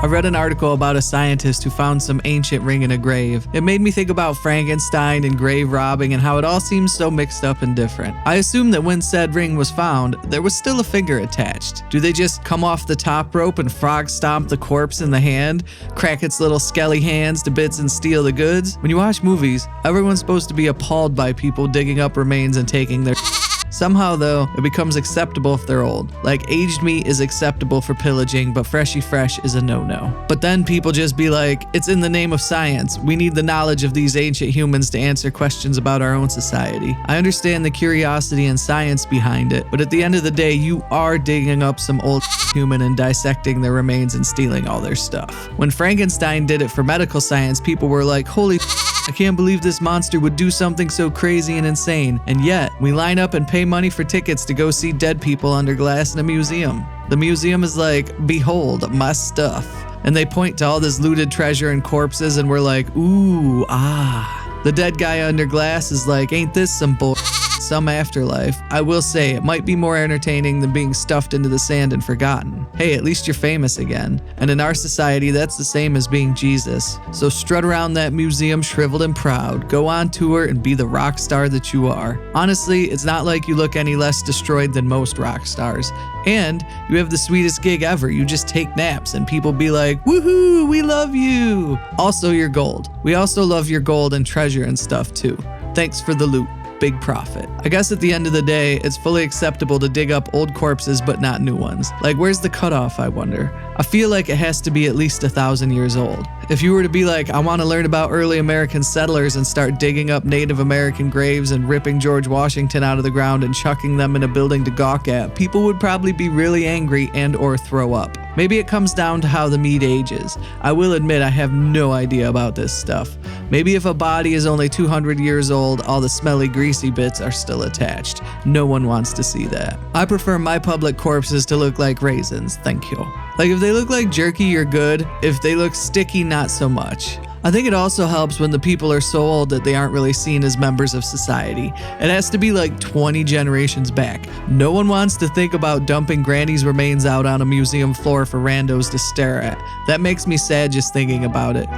read an article about a scientist who found some ancient ring in a grave. It made me think about Frankenstein and grave robbing and how it all seems so mixed up and different. I assume that when said ring was found, there was still a finger attached. Do they just come off the top rope and frog stomp the corpse in the hand, crack its little skelly hands to bits and steal the goods? When you watch movies, everyone's supposed to be appalled by people digging up remains and taking their Somehow, though, it becomes acceptable if they're old. Like, aged meat is acceptable for pillaging, but Freshie fresh is a no-no. But then people just be like, it's in the name of science. We need the knowledge of these ancient humans to answer questions about our own society. I understand the curiosity and science behind it, but at the end of the day, you are digging up some old human and dissecting their remains and stealing all their stuff. When Frankenstein did it for medical science, people were like, holy I can't believe this monster would do something so crazy and insane. And yet, we line up and pay money for tickets to go see dead people under glass in a museum. The museum is like, behold, my stuff. And they point to all this looted treasure and corpses and we're like, ooh, ah. The dead guy under glass is like, ain't this some bull? Some afterlife. I will say, it might be more entertaining than being stuffed into the sand and forgotten. Hey, at least you're famous again. And in our society, that's the same as being Jesus. So strut around that museum shriveled and proud, go on tour and be the rock star that you are. Honestly, it's not like you look any less destroyed than most rock stars. And you have the sweetest gig ever. You just take naps and people be like, woohoo, we love you. Also, you're gold. We also love your gold and treasure and stuff too. Thanks for the loot. Big profit. I guess at the end of the day, it's fully acceptable to dig up old corpses but not new ones. Like, where's the cutoff, I wonder? I feel like it has to be at least 1,000 years old. If you were to be like, I want to learn about early American settlers and start digging up Native American graves and ripping George Washington out of the ground and chucking them in a building to gawk at, people would probably be really angry and or throw up. Maybe it comes down to how the meat ages. I will admit I have no idea about this stuff. Maybe if a body is only 200 years old, all the smelly greasy bits are still attached. No one wants to see that. I prefer my public corpses to look like raisins, thank you. Like if they look like jerky, you're good. If they look sticky, not so much. I think it also helps when the people are so old that they aren't really seen as members of society. It has to be like 20 generations back. No one wants to think about dumping Granny's remains out on a museum floor for randos to stare at. That makes me sad just thinking about it.